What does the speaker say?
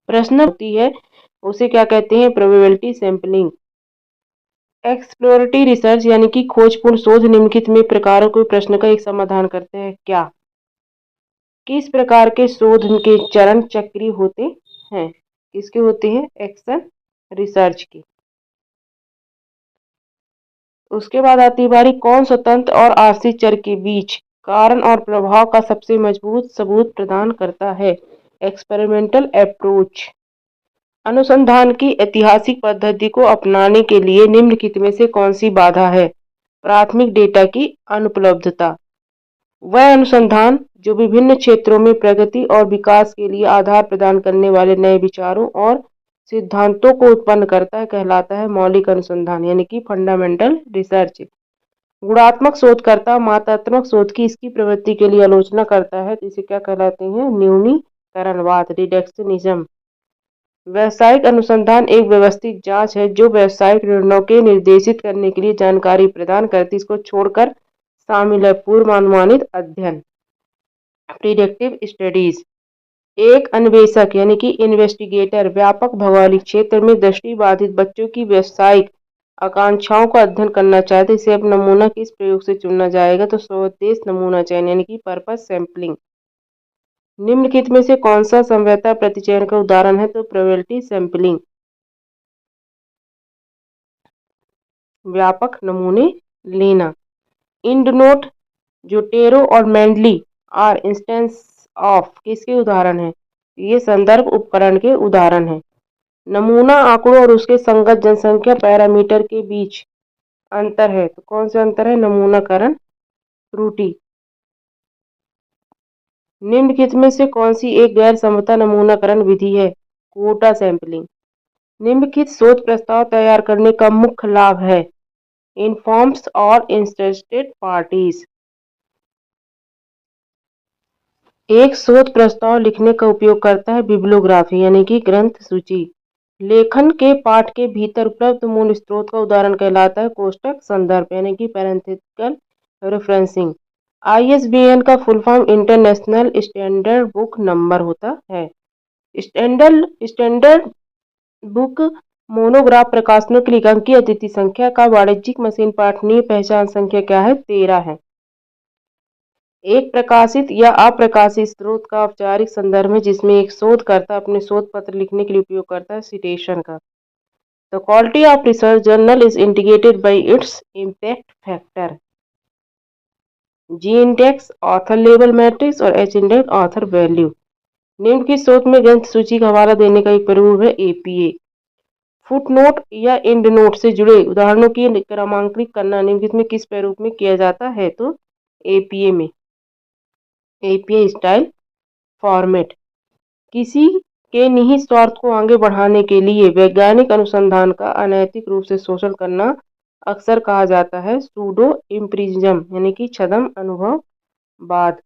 प्रश्न होती है उसे क्या कहते हैं? Probability sampling. एक्सप्लोरेटरी रिसर्च यानी कि खोजपूर्ण शोध निम्नलिखित में प्रकारों के प्रश्न का एक समाधान करते हैं क्या? किस प्रकार के शोध के चरण चक्रीय होते हैं? किसके होते हैं? एक्शन रिसर्च के। उसके बाद आती बारी कौन स्वतंत्र और आश्रित चर के बीच कारण और प्रभाव का सबसे मजबूत सबूत प्रदान करता है? Experimental approach. अनुसंधान की ऐतिहासिक पद्धति को अपनाने के लिए निम्नलिखित में से कौन सी बाधा है? प्राथमिक डेटा की अनुपलब्धता। वह अनुसंधान जो विभिन्न क्षेत्रों में प्रगति और विकास के लिए आधार प्रदान करने वाले नए विचारों और सिद्धांतों को उत्पन्न करता है कहलाता है मौलिक अनुसंधान यानी कि फंडामेंटल रिसर्च। गुणात्मक शोधकर्ता मात्रात्मक शोध की इसकी प्रवृत्ति के लिए आलोचना करता है तो इसे क्या कहलाते हैं? न्यूनीकरणवाद, रिडक्शनिज्म। व्यावसायिक अनुसंधान एक व्यवस्थित जांच है जो व्यावसायिक निर्णयों के निर्देशित करने के लिए जानकारी प्रदान करती है। इसको छोड़कर शामिल है पूर्वानुमानित अध्ययन, प्रिडिक्टिव स्टडीज। एक अन्वेषक यानी कि इन्वेस्टिगेटर व्यापक भौगोलिक क्षेत्र में दृष्टिबाधित बच्चों की व्यावसायिक आकांक्षाओं का अध्ययन करना चाहते। इसे अब नमूना किस प्रयोग से चुना जाएगा? तो स्वदेश नमूना चयन यानी कि पर्पस सैंपलिंग। निम्नलिखित में से कौन सा संभवतः प्रतिचयन का उदाहरण है? तो प्रोबेबिलिटी सैंपलिंग। व्यापक नमूने लेना। इंडनोट, जोटेरो और मैंडली आर इंस्टेंस ऑफ किसके उदाहरण हैं? ये संदर्भ उपकरण के उदाहरण हैं। नमूना आंकड़ों और उसके संगत जनसंख्या पैरामीटर के बीच अंतर है तो कौन सा अंतर है? नमूनाकरण त्रुटि। निम्नलिखित में से कौन सी एक गैर समता नमूनाकरण विधि है? कोटा सैंपलिंग। निम्नलिखित शोध प्रस्ताव तैयार करने का मुख्य लाभ है? इन्फॉर्म्स और इंटरेस्टेड पार्टीज। एक शोध प्रस्ताव लिखने का उपयोग करता है बिब्लियोग्राफी यानी कि ग्रंथ सूची। लेखन के पाठ के भीतर उपलब्ध मूल स्रोत का उदाहरण कहलाता है कोष्ठक संदर्भ यानी कि पैरेंथेटिकल रेफरेंसिंग। आईएसबीएन का full form international standard book number होता है। स्टैंडर्ड बुक मोनोग्राफ प्रकाशनों के लेखन अतिथि संख्या का वाणिज्यिक मशीन पाठनीय पहचान संख्या क्या है? 13 है। एक प्रकाशित या अप्रकाशित स्रोत का औपचारिक संदर्भ है जिसमें एक शोधकर्ता अपने शोध पत्र लिखने के लिए उपयोग करता है सिटेशन का। The quality of research journal is indicated by its impact factor. G index, author level matrix और एच इंडेक्स ऑथर वैल्यू। निम्न की शोध में ग्रंथ सूची का हवाला देने का एक प्रयोग है एपीए। फुटनोट या एंडनोट से जुड़े उदाहरणों की क्रमांकित करना निम्नलिखित में किस प्रारूप में किया जाता है? तो एपीए में, एपीए स्टाइल फॉर्मेट। किसी के निहित स्वार्थ को आगे बढ़ाने के लिए वैज्ञानिक अनुसंधान का अनैतिक रूप से शोषण करना अक्सर कहा जाता है सूडो एम्पिरिज्म यानी कि छद्म अनुभववाद।